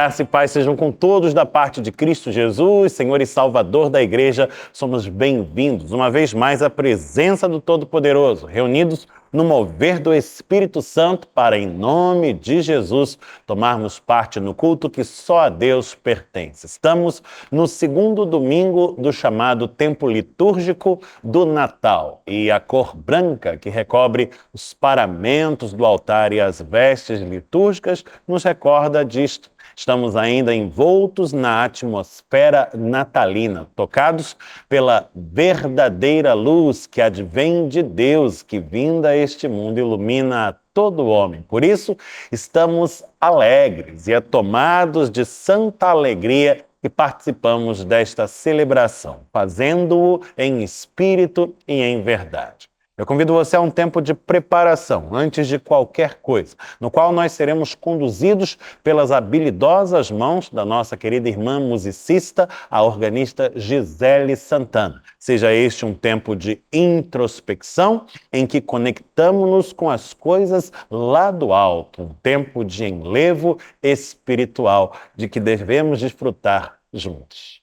Graça e paz sejam com todos da parte de Cristo Jesus, Senhor e Salvador da Igreja. Somos bem-vindos uma vez mais à presença do Todo-Poderoso, reunidos no mover do Espírito Santo para, em nome de Jesus, tomarmos parte no culto que só a Deus pertence. Estamos no segundo domingo do chamado tempo litúrgico do Natal e a cor branca que recobre os paramentos do altar e as vestes litúrgicas nos recorda disto. Estamos ainda envoltos na atmosfera natalina, tocados pela verdadeira luz que advém de Deus, que vinda a este mundo ilumina a todo homem. Por isso, estamos alegres e tomados de santa alegria e participamos desta celebração, fazendo-o em espírito e em verdade. Eu convido você a um tempo de preparação, antes de qualquer coisa, no qual nós seremos conduzidos pelas habilidosas mãos da nossa querida irmã musicista, a organista Gisele Santana. Seja este um tempo de introspecção, em que conectamos-nos com as coisas lá do alto, um tempo de enlevo espiritual, de que devemos desfrutar juntos.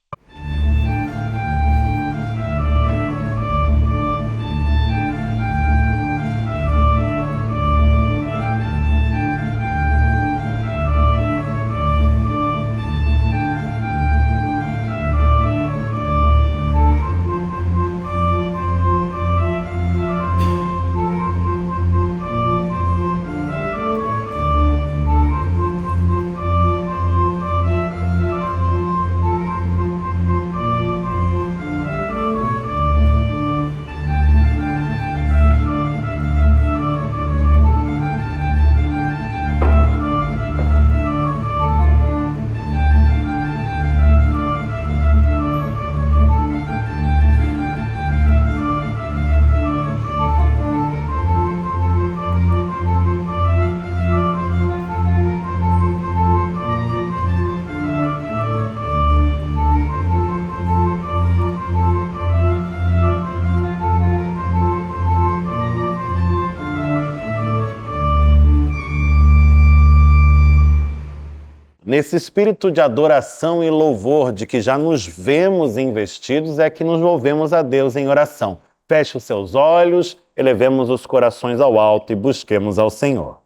Nesse espírito de adoração e louvor de que já nos vemos investidos, é que nos volvemos a Deus em oração. Feche os seus olhos, elevemos os corações ao alto e busquemos ao Senhor.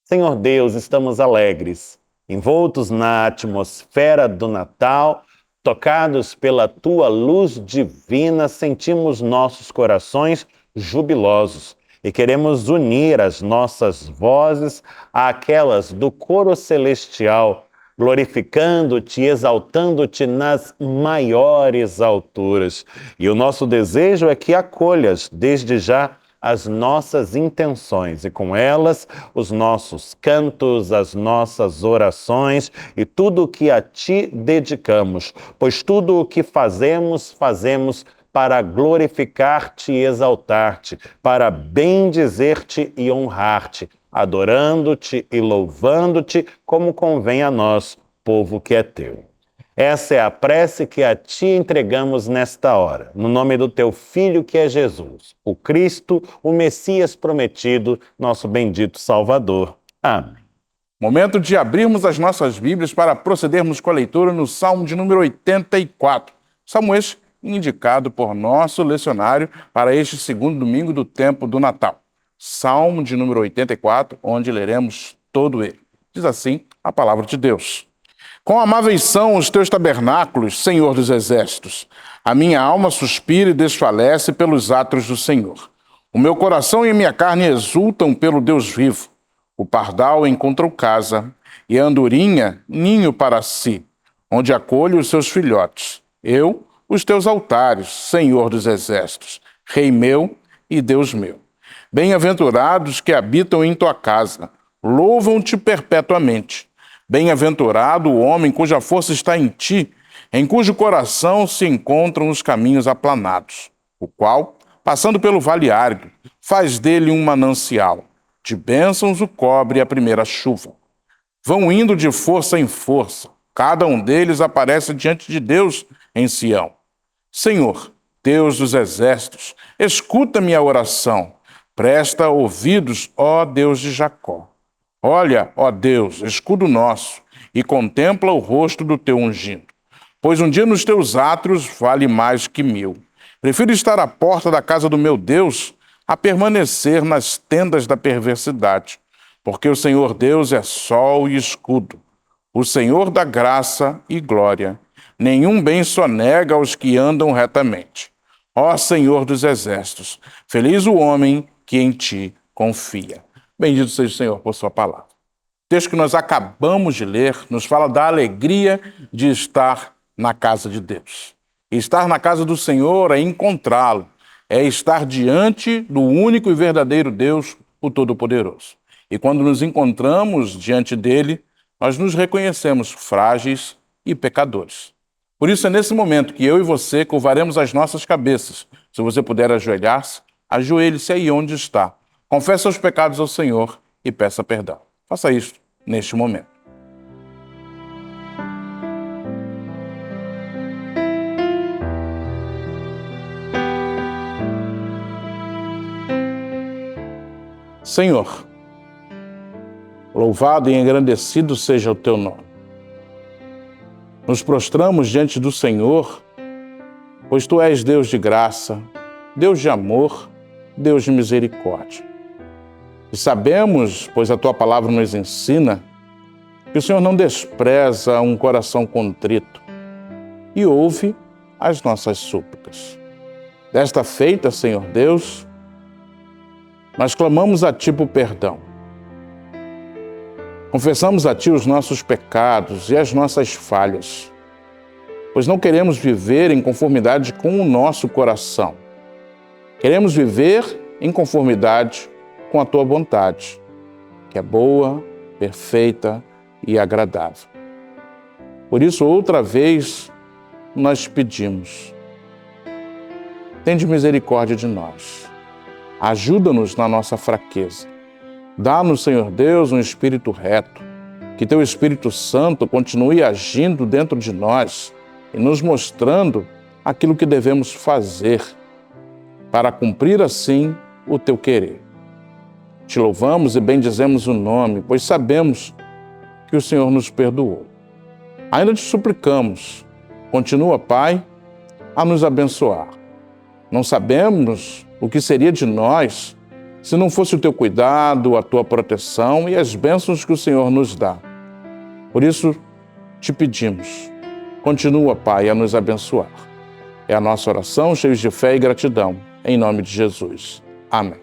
Senhor Deus, estamos alegres, envoltos na atmosfera do Natal, tocados pela Tua luz divina, sentimos nossos corações jubilosos. E queremos unir as nossas vozes àquelas do coro celestial, glorificando-te, exaltando-te nas maiores alturas. E o nosso desejo é que acolhas desde já as nossas intenções e com elas os nossos cantos, as nossas orações e tudo o que a ti dedicamos, pois tudo o que fazemos, fazemos para glorificar-te e exaltar-te, para bendizer-te e honrar-te, adorando-te e louvando-te, como convém a nós, povo que é teu. Essa é a prece que a ti entregamos nesta hora, no nome do teu Filho que é Jesus, o Cristo, o Messias prometido, nosso bendito Salvador. Amém. Momento de abrirmos as nossas Bíblias para procedermos com a leitura no Salmo de número 84. Salmo este indicado por nosso lecionário para este segundo domingo do tempo do Natal. Salmo de número 84, onde leremos todo ele. Diz assim a palavra de Deus. Quão amáveis são os teus tabernáculos, Senhor dos exércitos. A minha alma suspira e desfalece pelos atos do Senhor. O meu coração e a minha carne exultam pelo Deus vivo. O pardal encontrou casa e a andorinha ninho para si, onde acolhe os seus filhotes. Eu, os teus altares, Senhor dos exércitos, Rei meu e Deus meu. Bem-aventurados que habitam em tua casa, louvam-te perpetuamente. Bem-aventurado o homem cuja força está em ti, em cujo coração se encontram os caminhos aplanados, o qual, passando pelo vale árido, faz dele um manancial. De bênçãos o cobre a primeira chuva. Vão indo de força em força, cada um deles aparece diante de Deus em Sião. Senhor, Deus dos exércitos, escuta minha oração. Presta ouvidos, ó Deus de Jacó. Olha, ó Deus, escudo nosso, e contempla o rosto do teu ungido. Pois um dia nos teus átrios vale mais que 1000. Prefiro estar à porta da casa do meu Deus a permanecer nas tendas da perversidade, porque o Senhor Deus é sol e escudo, o Senhor dá graça e glória. Nenhum bem sonega aos que andam retamente. Ó Senhor dos exércitos, feliz o homem que em ti confia. Bendito seja o Senhor por sua palavra. O texto que nós acabamos de ler nos fala da alegria de estar na casa de Deus. E estar na casa do Senhor é encontrá-lo, é estar diante do único e verdadeiro Deus, o Todo-Poderoso. E quando nos encontramos diante dele, nós nos reconhecemos frágeis e pecadores. Por isso é nesse momento que eu e você curvaremos as nossas cabeças. Se você puder ajoelhar-se, ajoelhe-se aí onde está. Confesse seus pecados ao Senhor e peça perdão. Faça isto neste momento. Senhor, louvado e engrandecido seja o teu nome. Nos prostramos diante do Senhor, pois tu és Deus de graça, Deus de amor, Deus de misericórdia. E sabemos, pois a tua palavra nos ensina, que o Senhor não despreza um coração contrito e ouve as nossas súplicas. Desta feita, Senhor Deus, nós clamamos a ti por perdão. Confessamos a ti os nossos pecados e as nossas falhas, pois não queremos viver em conformidade com o nosso coração. Queremos viver em conformidade com a tua vontade, que é boa, perfeita e agradável. Por isso, outra vez, nós te pedimos, tende misericórdia de nós. Ajuda-nos na nossa fraqueza. Dá-nos, Senhor Deus, um espírito reto, que teu Espírito Santo continue agindo dentro de nós e nos mostrando aquilo que devemos fazer para cumprir assim o teu querer. Te louvamos e bendizemos o nome, pois sabemos que o Senhor nos perdoou. Ainda te suplicamos, continua, Pai, a nos abençoar. Não sabemos o que seria de nós se não fosse o teu cuidado, a tua proteção e as bênçãos que o Senhor nos dá. Por isso, te pedimos, continua, Pai, a nos abençoar. É a nossa oração, cheios de fé e gratidão, em nome de Jesus. Amém.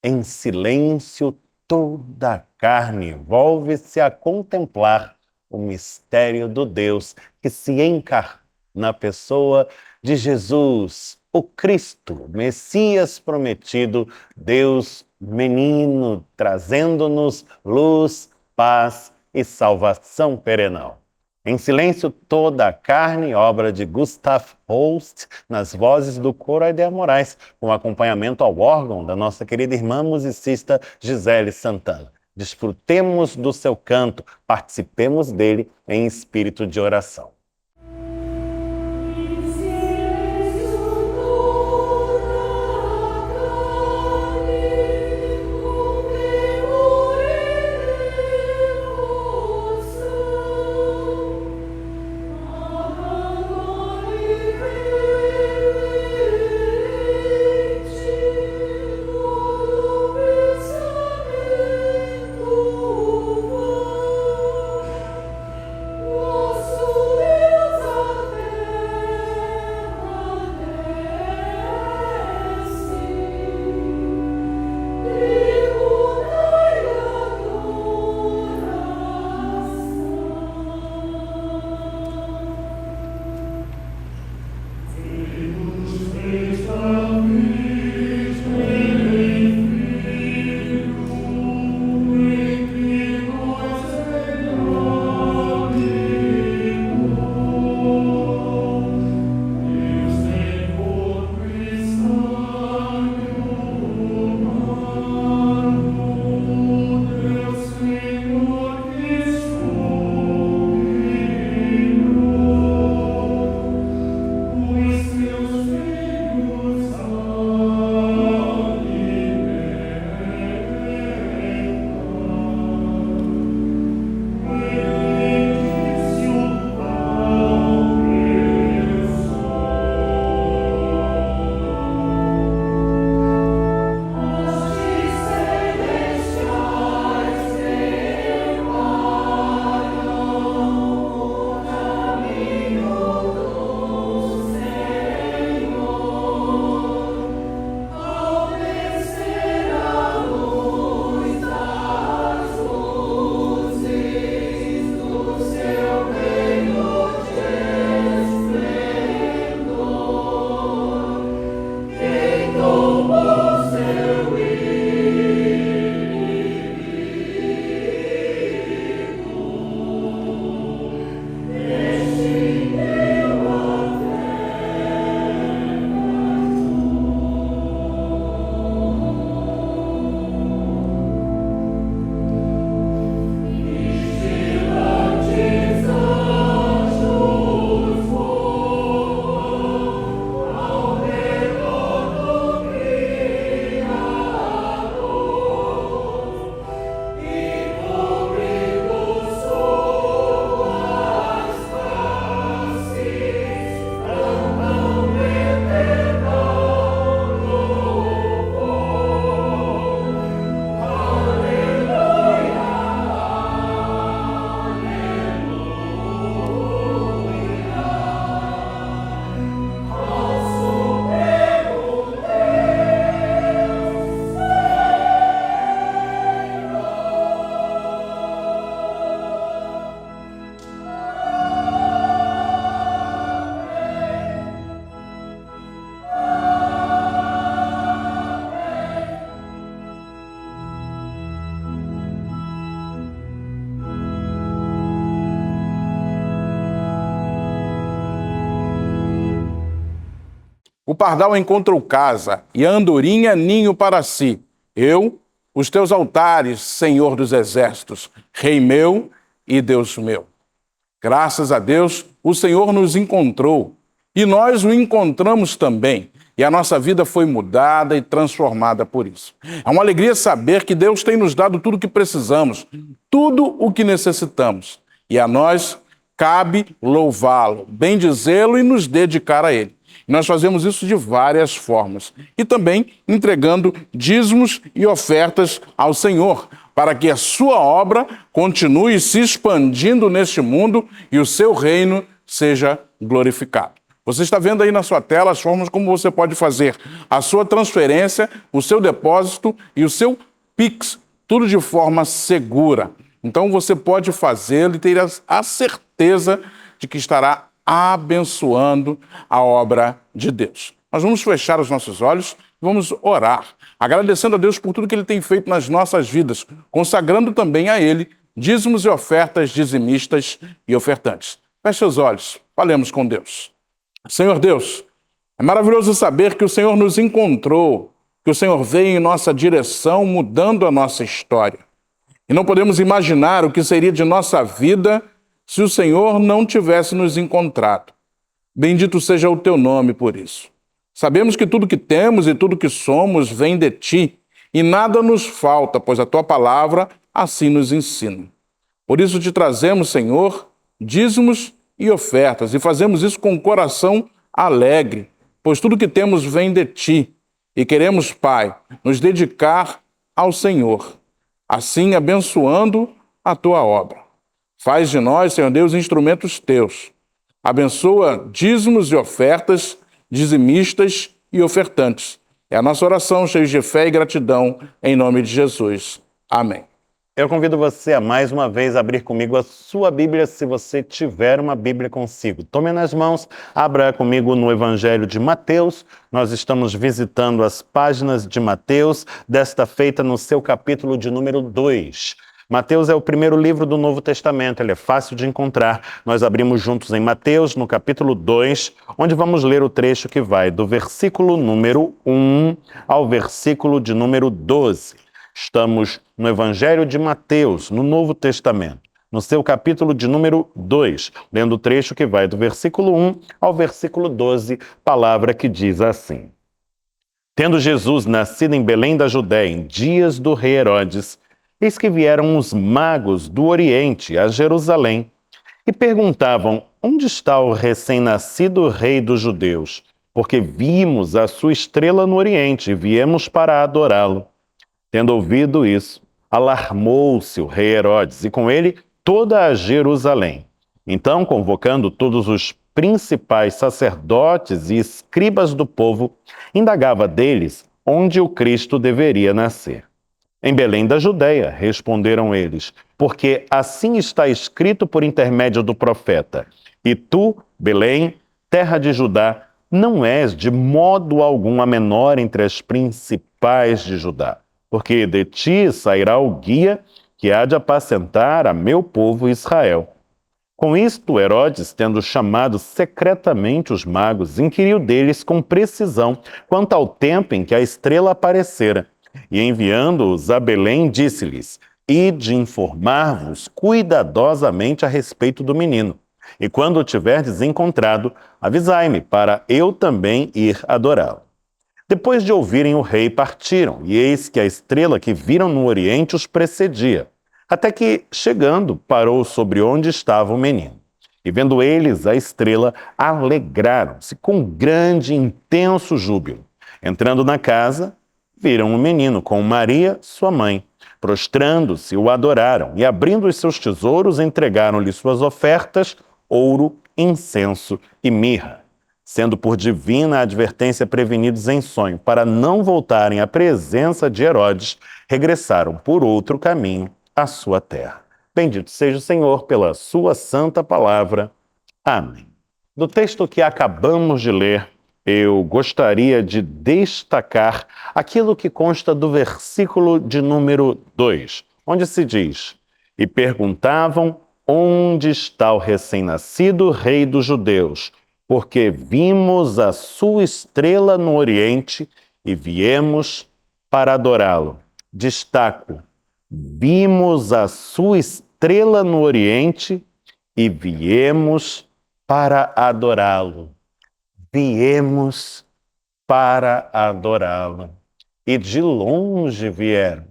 Em silêncio, toda a carne volve-se a contemplar o mistério do Deus que se encarna na pessoa de Jesus, o Cristo, Messias prometido, Deus menino, trazendo-nos luz, paz e salvação perenal. Em silêncio, toda a carne, obra de Gustav Holst, nas vozes do coro Aider Moraes, com acompanhamento ao órgão da nossa querida irmã musicista Gisele Santana. Desfrutemos do seu canto, participemos dele em espírito de oração. Sul pardal encontrou casa e a andorinha ninho para si. Eu, os teus altares, Senhor dos exércitos, Rei meu e Deus meu. Graças a Deus, o Senhor nos encontrou e nós o encontramos também. E a nossa vida foi mudada e transformada por isso. É uma alegria saber que Deus tem nos dado tudo o que precisamos, tudo o que necessitamos. E a nós cabe louvá-lo, bendizê-lo e nos dedicar a ele. Nós fazemos isso de várias formas. E também entregando dízimos e ofertas ao Senhor, para que a sua obra continue se expandindo neste mundo e o seu reino seja glorificado. Você está vendo aí na sua tela as formas como você pode fazer a sua transferência, o seu depósito e o seu Pix, tudo de forma segura. Então você pode fazê-lo e ter a certeza de que estará abençoando a obra de Deus. Nós vamos fechar os nossos olhos e vamos orar, agradecendo a Deus por tudo que Ele tem feito nas nossas vidas, consagrando também a Ele dízimos e ofertas dizimistas e ofertantes. Feche os olhos, falemos com Deus. Senhor Deus, é maravilhoso saber que o Senhor nos encontrou, que o Senhor veio em nossa direção, mudando a nossa história. E não podemos imaginar o que seria de nossa vida se o Senhor não tivesse nos encontrado. Bendito seja o teu nome por isso. Sabemos que tudo que temos e tudo que somos vem de ti, e nada nos falta, pois a tua palavra assim nos ensina. Por isso te trazemos, Senhor, dízimos e ofertas, e fazemos isso com o coração alegre, pois tudo que temos vem de ti, e queremos, Pai, nos dedicar ao Senhor, assim abençoando a tua obra. Faz de nós, Senhor Deus, instrumentos teus. Abençoa dízimos e ofertas, dizimistas e ofertantes. É a nossa oração, cheia de fé e gratidão, em nome de Jesus. Amém. Eu convido você a mais uma vez abrir comigo a sua Bíblia, se você tiver uma Bíblia consigo. Tome nas mãos, abra comigo no Evangelho de Mateus. Nós estamos visitando as páginas de Mateus, desta feita no seu capítulo de número 2. Mateus é o primeiro livro do Novo Testamento, ele é fácil de encontrar. Nós abrimos juntos em Mateus, no capítulo 2, onde vamos ler o trecho que vai do versículo número 1 ao versículo de número 12. Estamos no Evangelho de Mateus, no Novo Testamento, no seu capítulo de número 2, lendo o trecho que vai do versículo 1 ao versículo 12, palavra que diz assim: Tendo Jesus nascido em Belém da Judéia, em dias do rei Herodes, eis que vieram os magos do Oriente a Jerusalém e perguntavam: onde está o recém-nascido rei dos judeus? Porque vimos a sua estrela no Oriente e viemos para adorá-lo. Tendo ouvido isso, alarmou-se o rei Herodes e com ele toda a Jerusalém. Então, convocando todos os principais sacerdotes e escribas do povo, indagava deles onde o Cristo deveria nascer. Em Belém da Judéia, responderam eles, porque assim está escrito por intermédio do profeta: E tu, Belém, terra de Judá, não és de modo algum a menor entre as principais de Judá, porque de ti sairá o guia que há de apacentar a meu povo Israel. Com isto, Herodes, tendo chamado secretamente os magos, inquiriu deles com precisão quanto ao tempo em que a estrela aparecera. E enviando-os a Belém, disse-lhes: Ide informar-vos cuidadosamente a respeito do menino. E quando o tiverdes encontrado, avisai-me, para eu também ir adorá-lo. Depois de ouvirem o rei, partiram, e eis que a estrela que viram no oriente os precedia, até que, chegando, parou sobre onde estava o menino. E vendo eles a estrela, alegraram-se com grande e intenso júbilo. Entrando na casa, viram o menino com Maria, sua mãe. Prostrando-se, o adoraram, e abrindo os seus tesouros, entregaram-lhe suas ofertas, ouro, incenso e mirra. Sendo por divina advertência prevenidos em sonho, para não voltarem à presença de Herodes, regressaram por outro caminho à sua terra. Bendito seja o Senhor pela sua santa palavra. Amém. Do texto que acabamos de ler, eu gostaria de destacar aquilo que consta do versículo de número 2, onde se diz: E perguntavam onde está o recém-nascido rei dos judeus, porque vimos a sua estrela no Oriente e viemos para adorá-lo. Destaco, vimos a sua estrela no Oriente e viemos para adorá-lo. Viemos para adorá-lo. E de longe vieram.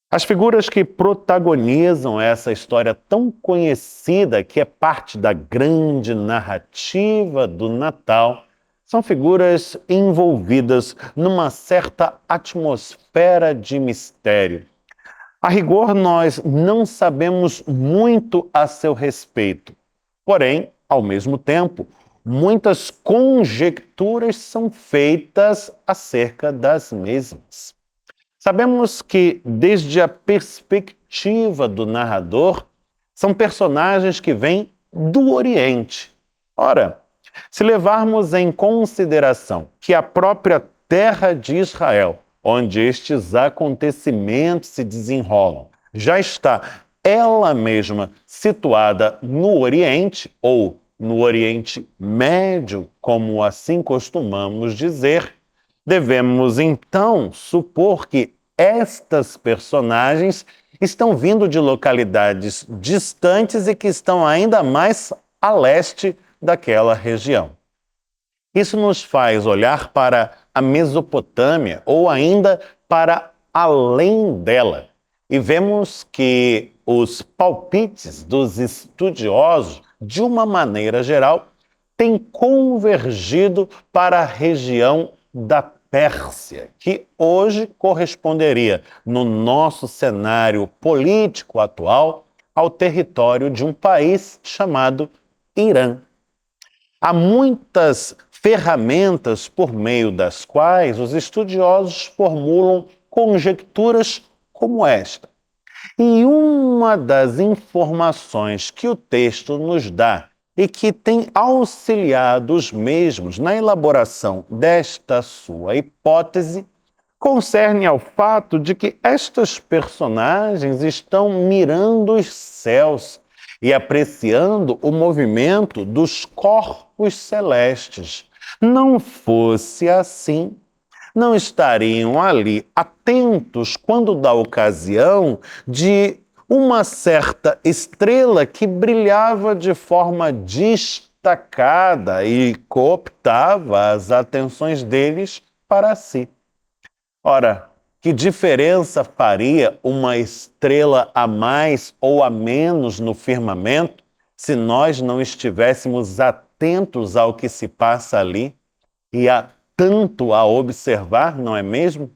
As figuras que protagonizam essa história tão conhecida, que é parte da grande narrativa do Natal, são figuras envolvidas numa certa atmosfera de mistério. A rigor, nós não sabemos muito a seu respeito. Porém, ao mesmo tempo, muitas conjecturas são feitas acerca das mesmas. Sabemos que, desde a perspectiva do narrador, são personagens que vêm do Oriente. Ora, se levarmos em consideração que a própria terra de Israel, onde estes acontecimentos se desenrolam, já está ela mesma situada no Oriente, ou no Oriente Médio, como assim costumamos dizer, devemos então supor que estas personagens estão vindo de localidades distantes e que estão ainda mais a leste daquela região. Isso nos faz olhar para a Mesopotâmia ou ainda para além dela e vemos que os palpites dos estudiosos, de uma maneira geral, têm convergido para a região da Pérsia, que hoje corresponderia, no nosso cenário político atual, ao território de um país chamado Irã. Há muitas ferramentas por meio das quais os estudiosos formulam conjecturas como esta. E uma das informações que o texto nos dá e que tem auxiliado os mesmos na elaboração desta sua hipótese, concerne ao fato de que estas personagens estão mirando os céus e apreciando o movimento dos corpos celestes. Não fosse assim, não estariam ali atentos quando dá ocasião de uma certa estrela que brilhava de forma destacada e cooptava as atenções deles para si. Ora, que diferença faria uma estrela a mais ou a menos no firmamento se nós não estivéssemos atentos ao que se passa ali e há tanto a observar, não é mesmo?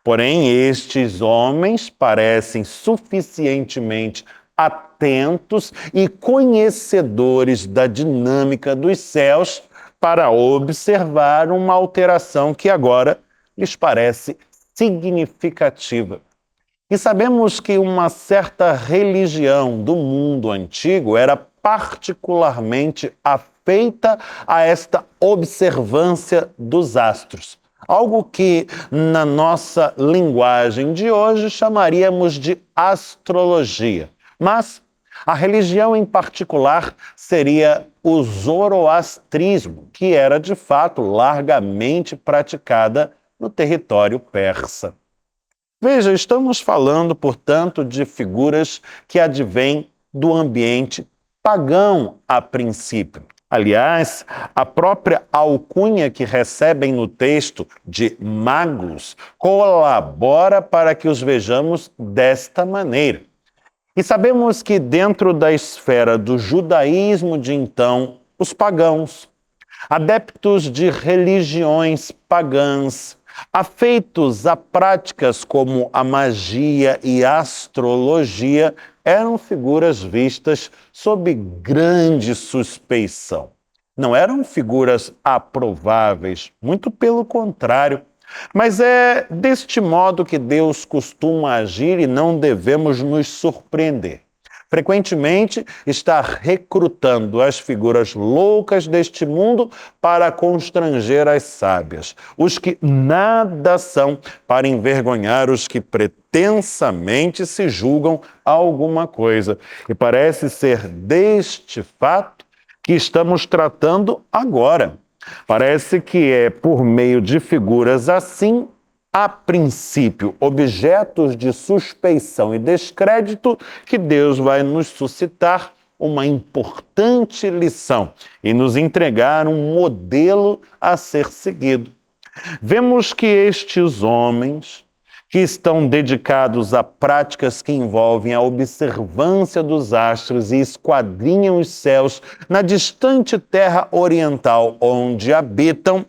Porém, estes homens parecem suficientemente atentos e conhecedores da dinâmica dos céus para observar uma alteração que agora lhes parece significativa. E sabemos que uma certa religião do mundo antigo era particularmente afeita a esta observância dos astros. Algo que, na nossa linguagem de hoje, chamaríamos de astrologia. Mas a religião em particular seria o zoroastrismo, que era, de fato, largamente praticada no território persa. Veja, estamos falando, portanto, de figuras que advêm do ambiente pagão a princípio. Aliás, a própria alcunha que recebem no texto de magos colabora para que os vejamos desta maneira. E sabemos que dentro da esfera do judaísmo de então, os pagãos, adeptos de religiões pagãs, afeitos a práticas como a magia e a astrologia, eram figuras vistas sob grande suspeição. Não eram figuras aprováveis, muito pelo contrário. Mas é deste modo que Deus costuma agir e não devemos nos surpreender. Frequentemente está recrutando as figuras loucas deste mundo para constranger as sábias, os que nada são para envergonhar os que pretensamente se julgam alguma coisa. E parece ser deste fato que estamos tratando agora. Parece que é por meio de figuras assim, a princípio, objetos de suspeição e descrédito, que Deus vai nos suscitar uma importante lição e nos entregar um modelo a ser seguido. Vemos que estes homens, que estão dedicados a práticas que envolvem a observância dos astros e esquadrinham os céus na distante terra oriental onde habitam,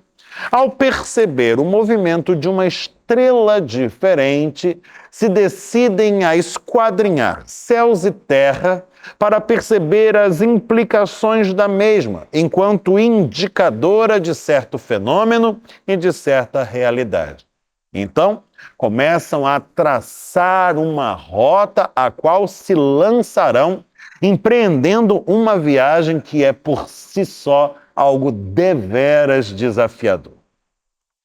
ao perceber o movimento de uma estrela diferente, se decidem a esquadrinhar céus e terra para perceber as implicações da mesma, enquanto indicadora de certo fenômeno e de certa realidade. Então, começam a traçar uma rota a qual se lançarão, empreendendo uma viagem que é por si só algo deveras desafiador.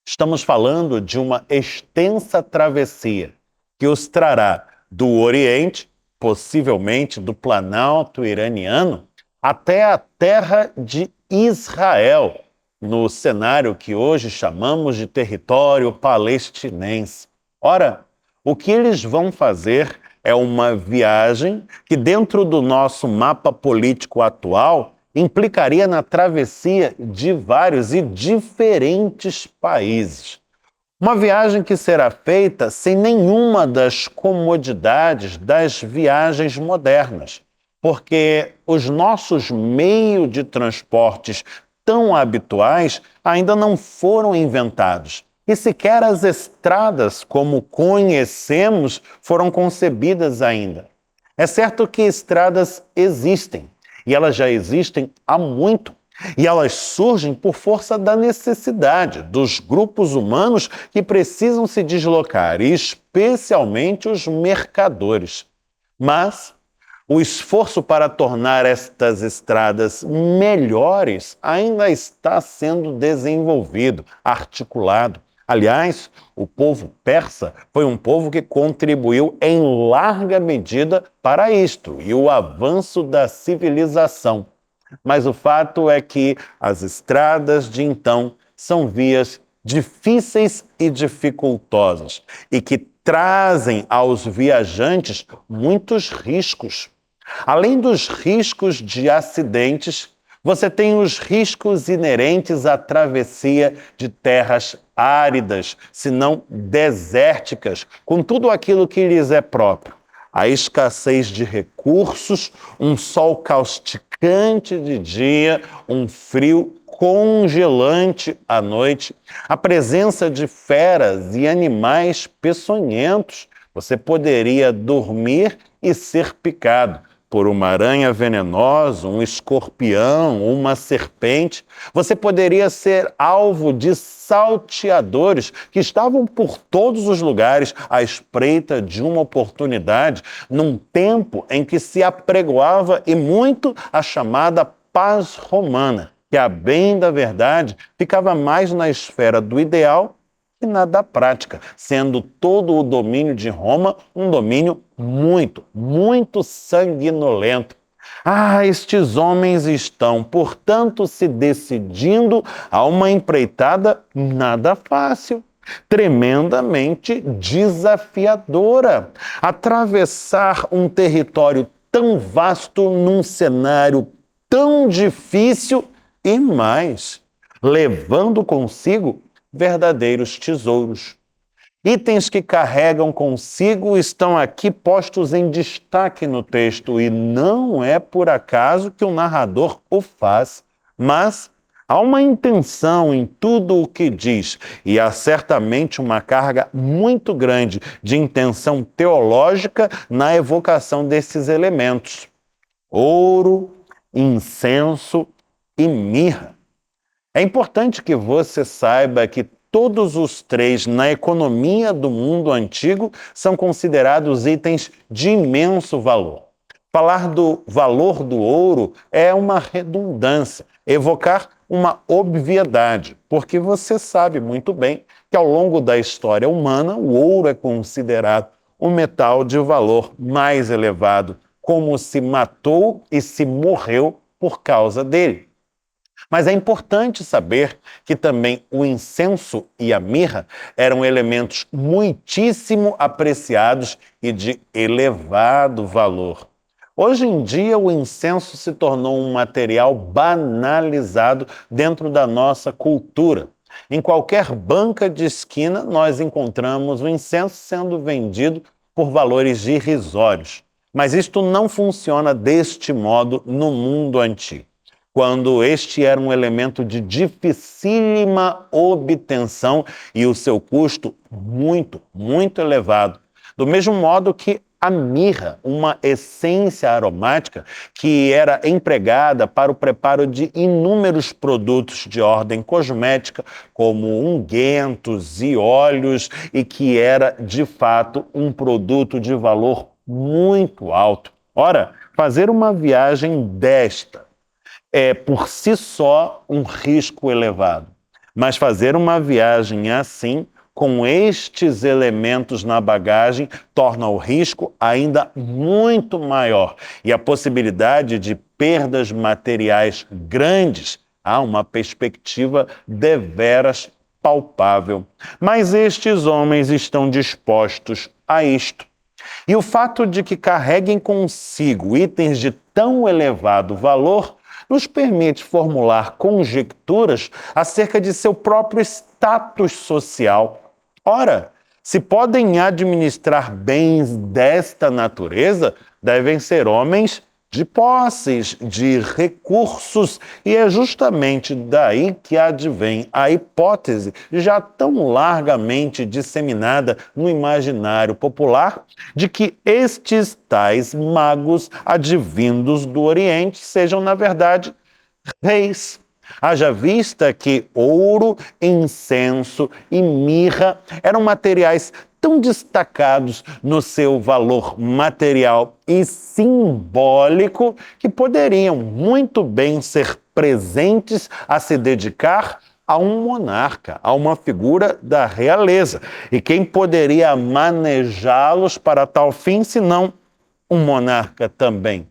Estamos falando de uma extensa travessia que os trará do Oriente, possivelmente do Planalto iraniano, até a terra de Israel, no cenário que hoje chamamos de território palestinense. Ora, o que eles vão fazer é uma viagem que, dentro do nosso mapa político atual, implicaria na travessia de vários e diferentes países. Uma viagem que será feita sem nenhuma das comodidades das viagens modernas, porque os nossos meios de transportes tão habituais ainda não foram inventados. E sequer as estradas, como conhecemos, foram concebidas ainda. É certo que estradas existem, e elas já existem há muito. E elas surgem por força da necessidade dos grupos humanos que precisam se deslocar, e especialmente os mercadores. Mas o esforço para tornar estas estradas melhores ainda está sendo desenvolvido, articulado. Aliás, o povo persa foi um povo que contribuiu em larga medida para isto e o avanço da civilização. Mas o fato é que as estradas de então são vias difíceis e dificultosas e que trazem aos viajantes muitos riscos. Além dos riscos de acidentes, você tem os riscos inerentes à travessia de terras áridas, se não desérticas, com tudo aquilo que lhes é próprio. A escassez de recursos, um sol causticante de dia, um frio congelante à noite, a presença de feras e animais peçonhentos. Você poderia dormir e ser picado por uma aranha venenosa, um escorpião, uma serpente. Você poderia ser alvo de salteadores que estavam por todos os lugares à espreita de uma oportunidade, num tempo em que se apregoava e muito a chamada paz romana, que, a bem da verdade, ficava mais na esfera do ideal e na da prática, sendo todo o domínio de Roma um domínio muito sanguinolento. Estes homens estão, portanto, se decidindo a uma empreitada nada fácil, tremendamente desafiadora. Atravessar um território tão vasto num cenário tão difícil e mais, levando consigo verdadeiros tesouros. Itens que carregam consigo estão aqui postos em destaque no texto, e não é por acaso que o narrador o faz, mas há uma intenção em tudo o que diz, e há certamente uma carga muito grande de intenção teológica na evocação desses elementos: ouro, incenso e mirra. É importante que você saiba que todos os três, na economia do mundo antigo, são considerados itens de imenso valor. Falar do valor do ouro é uma redundância, evocar uma obviedade, porque você sabe muito bem que ao longo da história humana o ouro é considerado o metal de valor mais elevado, como se matou e se morreu por causa dele. Mas é importante saber que também o incenso e a mirra eram elementos muitíssimo apreciados e de elevado valor. Hoje em dia, o incenso se tornou um material banalizado dentro da nossa cultura. Em qualquer banca de esquina, nós encontramos o incenso sendo vendido por valores irrisórios. Mas isto não funciona deste modo no mundo antigo, quando este era um elemento de dificílima obtenção e o seu custo muito elevado. Do mesmo modo que a mirra, uma essência aromática que era empregada para o preparo de inúmeros produtos de ordem cosmética, como ungüentos e óleos, e que era, de fato, um produto de valor muito alto. Ora, fazer uma viagem desta é, por si só, um risco elevado. Mas fazer uma viagem assim, com estes elementos na bagagem, torna o risco ainda muito maior e a possibilidade de perdas materiais grandes há uma perspectiva deveras palpável. Mas estes homens estão dispostos a isto. E o fato de que carreguem consigo itens de tão elevado valor nos permite formular conjecturas acerca de seu próprio status social. Ora, se podem administrar bens desta natureza, devem ser homens de posses, de recursos, e é justamente daí que advém a hipótese já tão largamente disseminada no imaginário popular de que estes tais magos advindos do Oriente sejam, na verdade, reis. Haja vista que ouro, incenso e mirra eram materiais tão destacados no seu valor material e simbólico que poderiam muito bem ser presentes a se dedicar a um monarca, a uma figura da realeza. E quem poderia manejá-los para tal fim, senão um monarca também?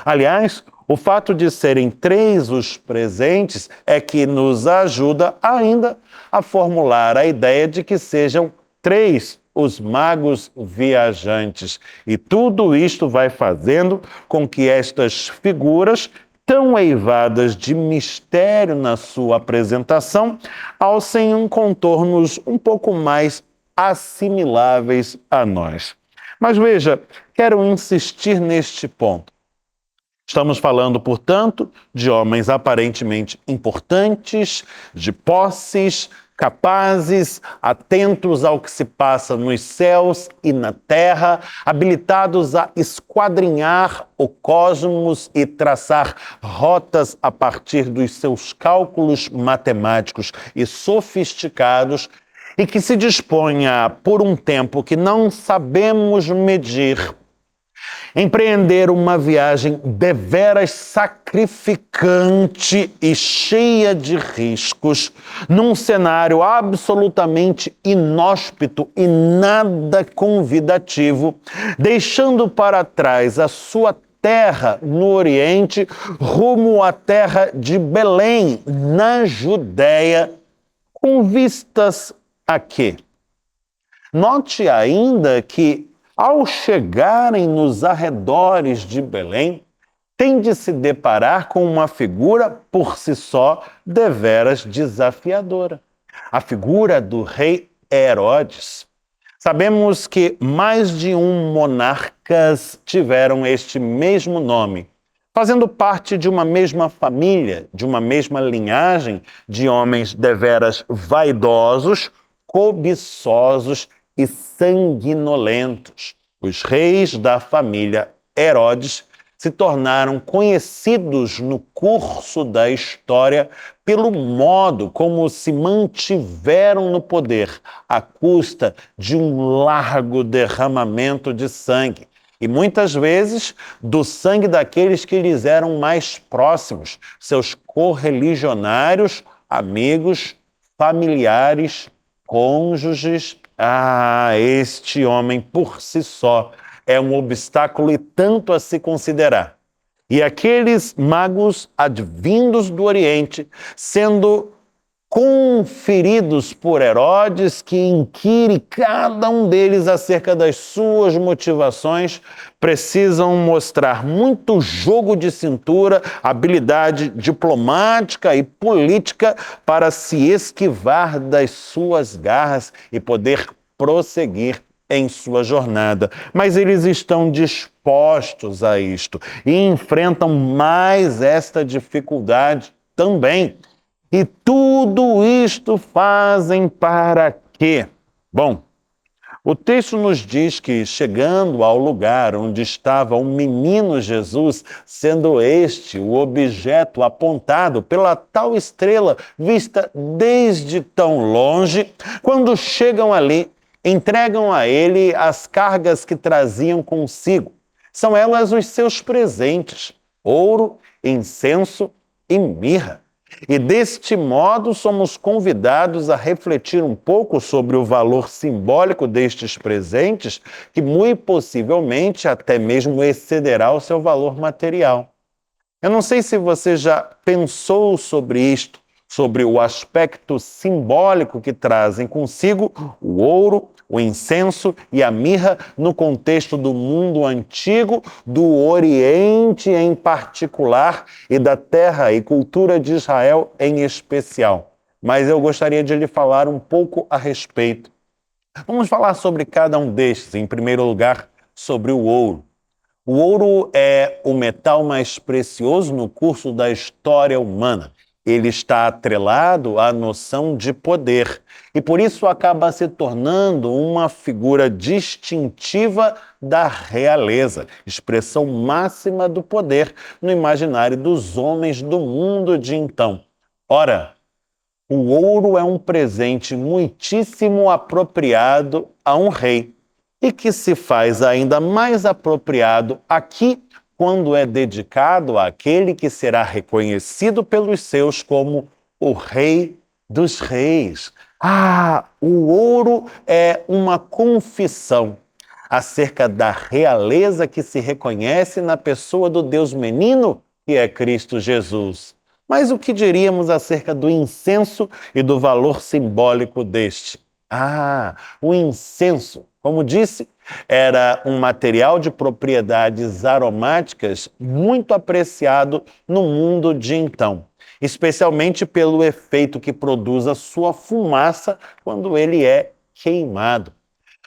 Aliás, o fato de serem 3 os presentes é que nos ajuda ainda a formular a ideia de que sejam 3 os magos viajantes. E tudo isto vai fazendo com que estas figuras, tão eivadas de mistério na sua apresentação, alcem contornos um pouco mais assimiláveis a nós. Mas veja, quero insistir neste ponto. Estamos falando, portanto, de homens aparentemente importantes, de posses, capazes, atentos ao que se passa nos céus e na terra, habilitados a esquadrinhar o cosmos e traçar rotas a partir dos seus cálculos matemáticos e sofisticados, e que se dispõem a, por um tempo que não sabemos medir, empreender uma viagem deveras sacrificante e cheia de riscos, num cenário absolutamente inóspito e nada convidativo, deixando para trás a sua terra no Oriente, rumo à terra de Belém, na Judéia, com vistas a quê? Note ainda que, ao chegarem nos arredores de Belém, tem de se deparar com uma figura por si só deveras desafiadora. A figura do rei Herodes. Sabemos que mais de um monarcas tiveram este mesmo nome, fazendo parte de uma mesma família, de uma mesma linhagem de homens deveras vaidosos, cobiçosos e sanguinolentos. Os reis da família Herodes se tornaram conhecidos no curso da história pelo modo como se mantiveram no poder à custa de um largo derramamento de sangue, e muitas vezes do sangue daqueles que lhes eram mais próximos, seus correligionários, amigos, familiares, cônjuges. Este homem por si só é um obstáculo e tanto a se considerar. E aqueles magos advindos do Oriente, sendo conferidos por Herodes, que inquire cada um deles acerca das suas motivações, precisam mostrar muito jogo de cintura, habilidade diplomática e política para se esquivar das suas garras e poder prosseguir em sua jornada. Mas eles estão dispostos a isto e enfrentam mais esta dificuldade também. E tudo isto fazem para quê? Bom, o texto nos diz que, chegando ao lugar onde estava o menino Jesus, sendo este o objeto apontado pela tal estrela vista desde tão longe, quando chegam ali, entregam a ele as cargas que traziam consigo. São elas os seus presentes: ouro, incenso e mirra. E deste modo somos convidados a refletir um pouco sobre o valor simbólico destes presentes, que muito possivelmente até mesmo excederá o seu valor material. Eu não sei se você já pensou sobre isto, sobre o aspecto simbólico que trazem consigo o ouro, o incenso e a mirra no contexto do mundo antigo, do Oriente em particular e da terra e cultura de Israel em especial. Mas eu gostaria de lhe falar um pouco a respeito. Vamos falar sobre cada um destes. Em primeiro lugar, sobre o ouro. O ouro é o metal mais precioso no curso da história humana. Ele está atrelado à noção de poder e, por isso, acaba se tornando uma figura distintiva da realeza, expressão máxima do poder no imaginário dos homens do mundo de então. Ora, o ouro é um presente muitíssimo apropriado a um rei e que se faz ainda mais apropriado aqui quando é dedicado àquele que será reconhecido pelos seus como o Rei dos Reis. O ouro é uma confissão acerca da realeza que se reconhece na pessoa do Deus menino, que é Cristo Jesus. Mas o que diríamos acerca do incenso e do valor simbólico deste? O incenso, como disse, era um material de propriedades aromáticas muito apreciado no mundo de então, especialmente pelo efeito que produz a sua fumaça quando ele é queimado.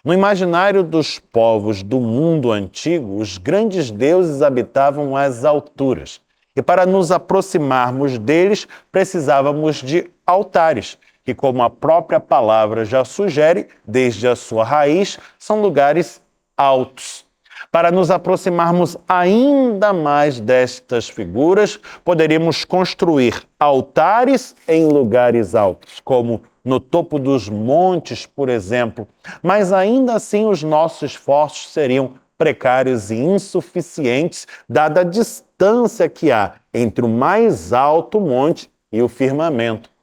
No imaginário dos povos do mundo antigo, os grandes deuses habitavam as alturas. E para nos aproximarmos deles, precisávamos de altares, que, como a própria palavra já sugere, desde a sua raiz, são lugares altos. Para nos aproximarmos ainda mais destas figuras, poderíamos construir altares em lugares altos, como no topo dos montes, por exemplo. Mas ainda assim os nossos esforços seriam precários e insuficientes, dada a distância que há entre o mais alto monte e o firmamento.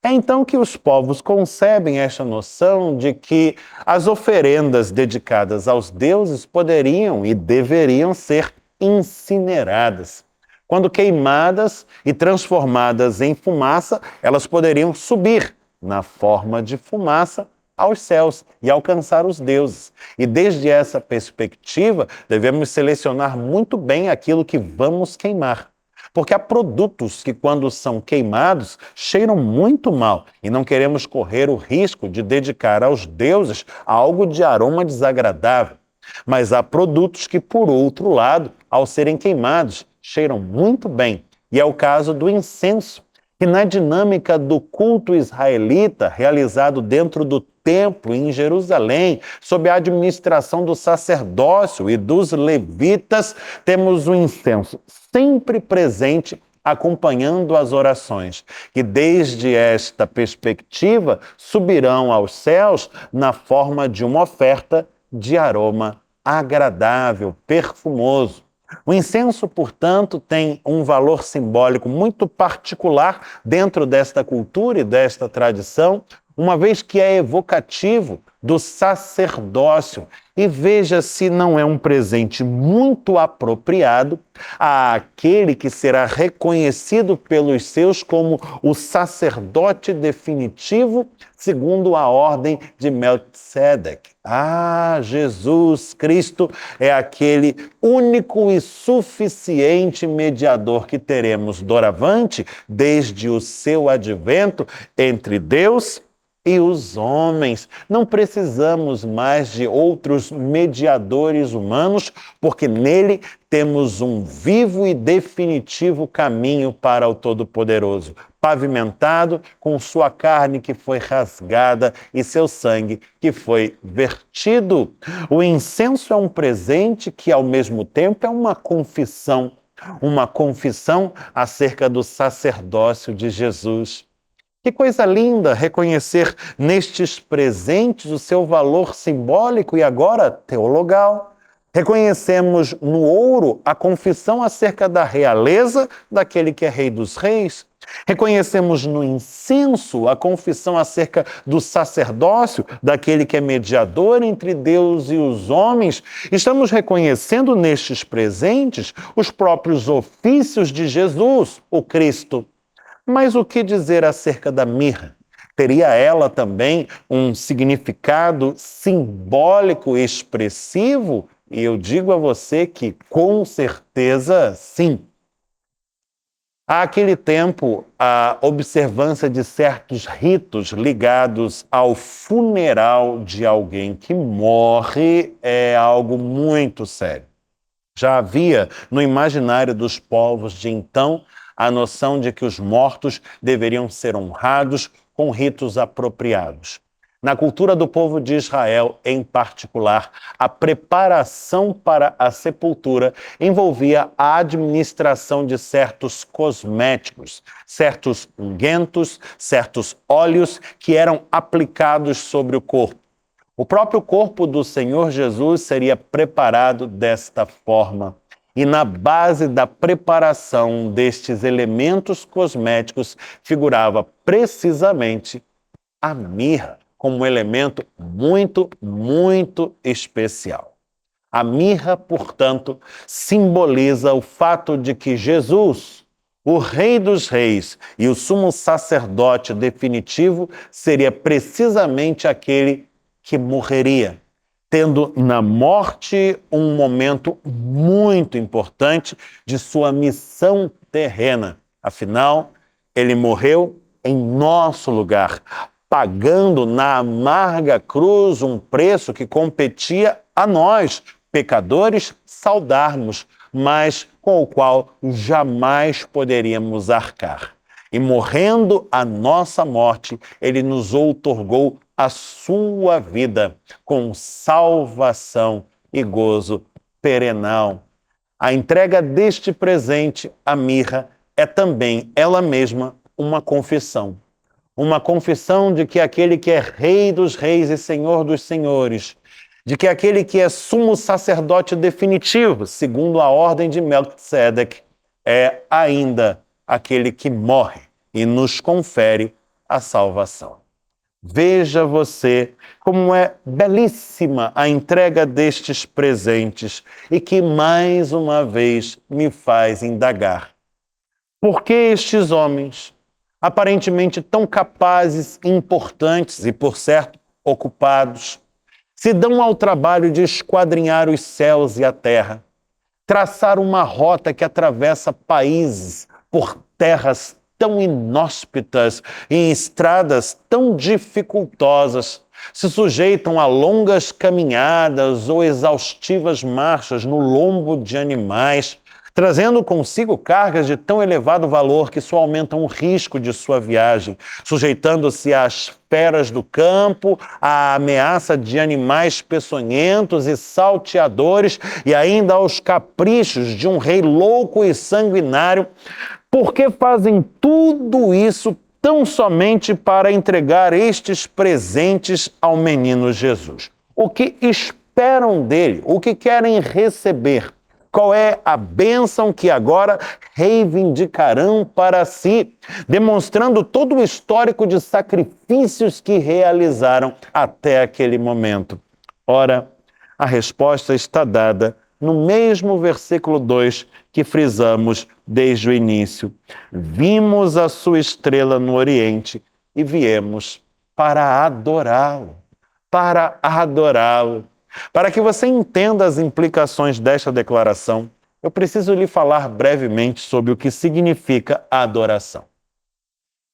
É então que os povos concebem esta noção de que as oferendas dedicadas aos deuses poderiam e deveriam ser incineradas. Quando queimadas e transformadas em fumaça, elas poderiam subir na forma de fumaça aos céus e alcançar os deuses. E desde essa perspectiva, devemos selecionar muito bem aquilo que vamos queimar. Porque há produtos que, quando são queimados, cheiram muito mal e não queremos correr o risco de dedicar aos deuses algo de aroma desagradável. Mas há produtos que, por outro lado, ao serem queimados, cheiram muito bem. E é o caso do incenso, que na dinâmica do culto israelita realizado dentro do templo em Jerusalém, sob a administração do sacerdócio e dos levitas, temos o incenso sempre presente, acompanhando as orações, que desde esta perspectiva subirão aos céus na forma de uma oferta de aroma agradável, perfumoso. O incenso, portanto, tem um valor simbólico muito particular dentro desta cultura e desta tradição, uma vez que é evocativo do sacerdócio. E veja se não é um presente muito apropriado àquele que será reconhecido pelos seus como o sacerdote definitivo, segundo a ordem de Melquisedeque. Jesus Cristo é aquele único e suficiente mediador que teremos doravante desde o seu advento entre Deus e os homens. Não precisamos mais de outros mediadores humanos, porque nele temos um vivo e definitivo caminho para o Todo-Poderoso, pavimentado com sua carne que foi rasgada e seu sangue que foi vertido. O incenso é um presente que, ao mesmo tempo, é uma confissão acerca do sacerdócio de Jesus. Que coisa linda reconhecer nestes presentes o seu valor simbólico e agora teologal. Reconhecemos no ouro a confissão acerca da realeza daquele que é Rei dos Reis. Reconhecemos no incenso a confissão acerca do sacerdócio daquele que é mediador entre Deus e os homens. Estamos reconhecendo nestes presentes os próprios ofícios de Jesus, o Cristo. Mas o que dizer acerca da mirra? Teria ela também um significado simbólico expressivo? E eu digo a você que, com certeza, sim. Àquele tempo, a observância de certos ritos ligados ao funeral de alguém que morre é algo muito sério. Já havia no imaginário dos povos de então a noção de que os mortos deveriam ser honrados com ritos apropriados. Na cultura do povo de Israel, em particular, a preparação para a sepultura envolvia a administração de certos cosméticos, certos ungüentos, certos óleos que eram aplicados sobre o corpo. O próprio corpo do Senhor Jesus seria preparado desta forma. E na base da preparação destes elementos cosméticos figurava precisamente a mirra, como um elemento muito, muito especial. A mirra, portanto, simboliza o fato de que Jesus, o Rei dos Reis e o sumo sacerdote definitivo, seria precisamente aquele que morreria, tendo na morte um momento muito importante de sua missão terrena. Afinal, ele morreu em nosso lugar, pagando na amarga cruz um preço que competia a nós, pecadores, saudarmos, mas com o qual jamais poderíamos arcar. E morrendo a nossa morte, ele nos outorgou a sua vida com salvação e gozo perenal. A entrega deste presente, a mirra, é também ela mesma uma confissão. Uma confissão de que aquele que é Rei dos Reis e Senhor dos Senhores, de que aquele que é sumo sacerdote definitivo, segundo a ordem de Melquisedeque, é ainda aquele que morre e nos confere a salvação. Veja você como é belíssima a entrega destes presentes e que, mais uma vez, me faz indagar. Por que estes homens, aparentemente tão capazes, importantes e, por certo, ocupados, se dão ao trabalho de esquadrinhar os céus e a terra, traçar uma rota que atravessa países por terras tão inóspitas e em estradas tão dificultosas, se sujeitam a longas caminhadas ou exaustivas marchas no lombo de animais, trazendo consigo cargas de tão elevado valor que só aumentam o risco de sua viagem, sujeitando-se às feras do campo, à ameaça de animais peçonhentos e salteadores e ainda aos caprichos de um rei louco e sanguinário. Por que fazem tudo isso tão somente para entregar estes presentes ao menino Jesus? O que esperam dele? O que querem receber? Qual é a bênção que agora reivindicarão para si, demonstrando todo o histórico de sacrifícios que realizaram até aquele momento? Ora, a resposta está dada no mesmo versículo 2 que frisamos desde o início. Vimos a sua estrela no Oriente e viemos para adorá-lo. Para adorá-lo. Para que você entenda as implicações desta declaração, eu preciso lhe falar brevemente sobre o que significa adoração.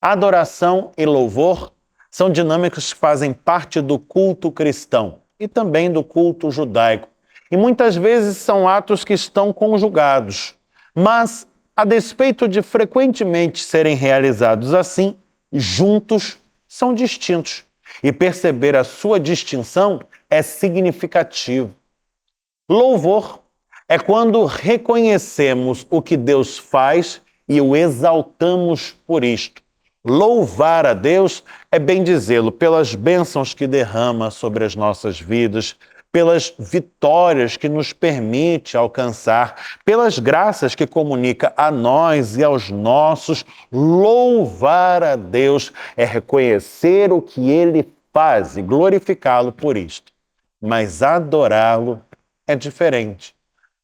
Adoração e louvor são dinâmicas que fazem parte do culto cristão e também do culto judaico. E muitas vezes são atos que estão conjugados, mas, a despeito de frequentemente serem realizados assim, juntos são distintos. E perceber a sua distinção é significativo. Louvor é quando reconhecemos o que Deus faz e o exaltamos por isto. Louvar a Deus é bem dizê-lo pelas bênçãos que derrama sobre as nossas vidas, pelas vitórias que nos permite alcançar, pelas graças que comunica a nós e aos nossos. Louvar a Deus é reconhecer o que Ele faz e glorificá-lo por isto. Mas adorá-lo é diferente.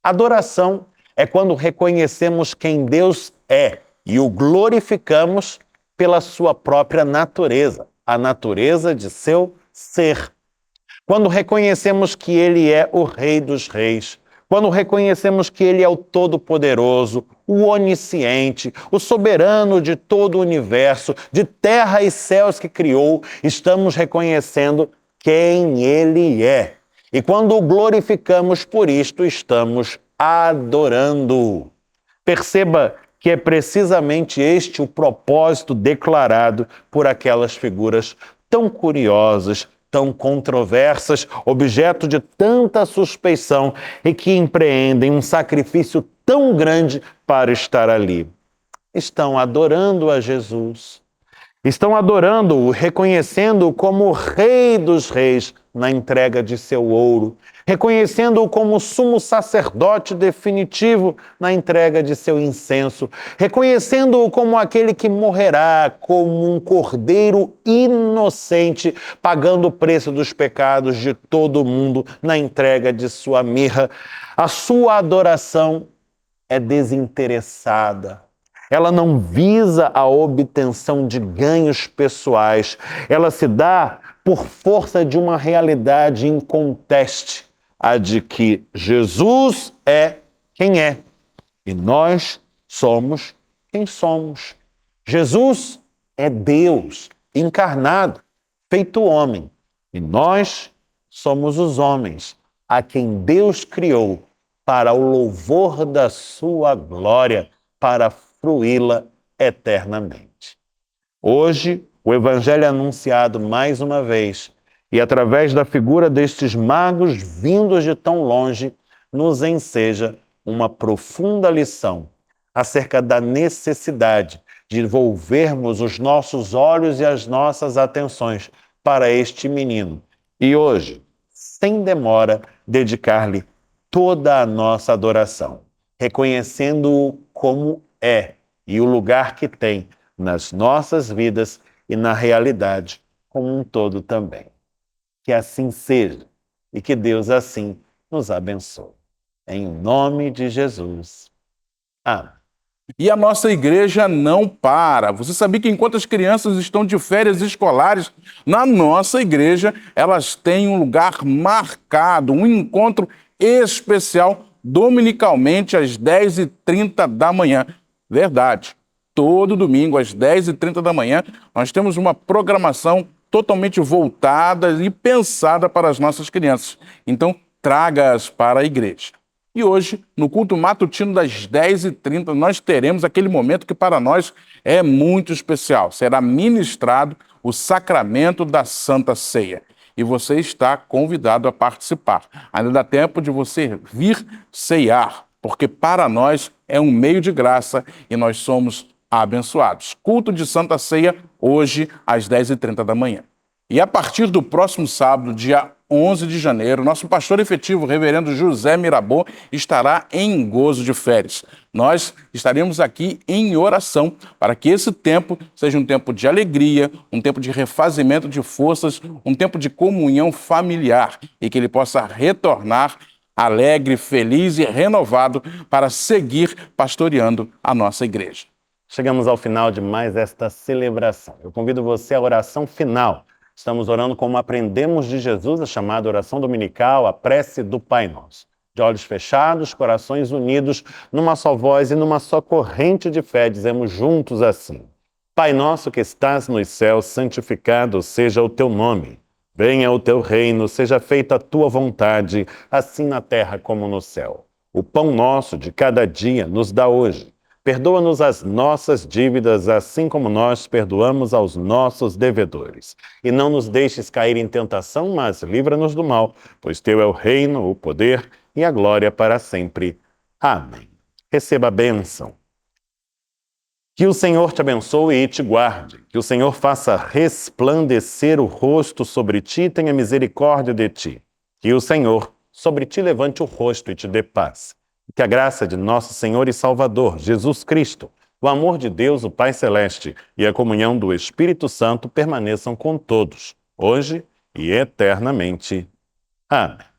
Adoração é quando reconhecemos quem Deus é e o glorificamos pela sua própria natureza, a natureza de seu ser. Quando reconhecemos que Ele é o Rei dos Reis, quando reconhecemos que Ele é o Todo-Poderoso, o Onisciente, o Soberano de todo o universo, de terra e céus que criou, estamos reconhecendo quem Ele é. E quando o glorificamos por isto, estamos adorando-o. Perceba que é precisamente este o propósito declarado por aquelas figuras tão curiosas, tão controversas, objeto de tanta suspeição e que empreendem um sacrifício tão grande para estar ali. Estão adorando a Jesus. Estão adorando-o, reconhecendo-o como o Rei dos Reis na entrega de seu ouro, reconhecendo-o como sumo sacerdote definitivo na entrega de seu incenso, reconhecendo-o como aquele que morrerá como um cordeiro inocente, pagando o preço dos pecados de todo o mundo na entrega de sua mirra. A sua adoração é desinteressada. Ela não visa a obtenção de ganhos pessoais. Ela se dá por força de uma realidade inconteste, a de que Jesus é quem é e nós somos quem somos. Jesus é Deus encarnado, feito homem, e nós somos os homens a quem Deus criou para o louvor da sua glória, para fruí-la eternamente. Hoje, o Evangelho é anunciado mais uma vez e, através da figura destes magos vindos de tão longe, nos enseja uma profunda lição acerca da necessidade de volvermos os nossos olhos e as nossas atenções para este menino e hoje, sem demora, dedicar-lhe toda a nossa adoração, reconhecendo-o como é e o lugar que tem nas nossas vidas e na realidade como um todo também. Que assim seja e que Deus assim nos abençoe. Em nome de Jesus. Amém. E a nossa igreja não para. Você sabia que enquanto as crianças estão de férias escolares, na nossa igreja elas têm um lugar marcado, um encontro especial dominicalmente às 10h30 da manhã. Verdade. Todo domingo, às 10h30 da manhã, nós temos uma programação totalmente voltada e pensada para as nossas crianças. Então, traga-as para a igreja. E hoje, no culto matutino das 10h30, nós teremos aquele momento que para nós é muito especial. Será ministrado o sacramento da Santa Ceia. E você está convidado a participar. Ainda dá tempo de você vir ceiar, porque para nós é um meio de graça e nós somos abençoados. Culto de Santa Ceia, hoje, às 10h30 da manhã. E a partir do próximo sábado, dia 11 de janeiro, nosso pastor efetivo, reverendo José Mirabô, estará em gozo de férias. Nós estaremos aqui em oração para que esse tempo seja um tempo de alegria, um tempo de refazimento de forças, um tempo de comunhão familiar e que ele possa retornar alegre, feliz e renovado para seguir pastoreando a nossa igreja. Chegamos ao final de mais esta celebração. Eu convido você à oração final. Estamos orando como aprendemos de Jesus, a chamada oração dominical, a prece do Pai Nosso. De olhos fechados, corações unidos, numa só voz e numa só corrente de fé, dizemos juntos assim: Pai nosso que estás nos céus, santificado seja o teu nome. Venha o teu reino, seja feita a tua vontade, assim na terra como no céu. O pão nosso de cada dia nos dá hoje. Perdoa-nos as nossas dívidas, assim como nós perdoamos aos nossos devedores. E não nos deixes cair em tentação, mas livra-nos do mal, pois teu é o reino, o poder e a glória para sempre. Amém. Receba a bênção. Que o Senhor te abençoe e te guarde. Que o Senhor faça resplandecer o rosto sobre ti e tenha misericórdia de ti. Que o Senhor sobre ti levante o rosto e te dê paz. Que a graça de nosso Senhor e Salvador, Jesus Cristo, o amor de Deus, o Pai Celeste, e a comunhão do Espírito Santo permaneçam com todos, hoje e eternamente. Amém.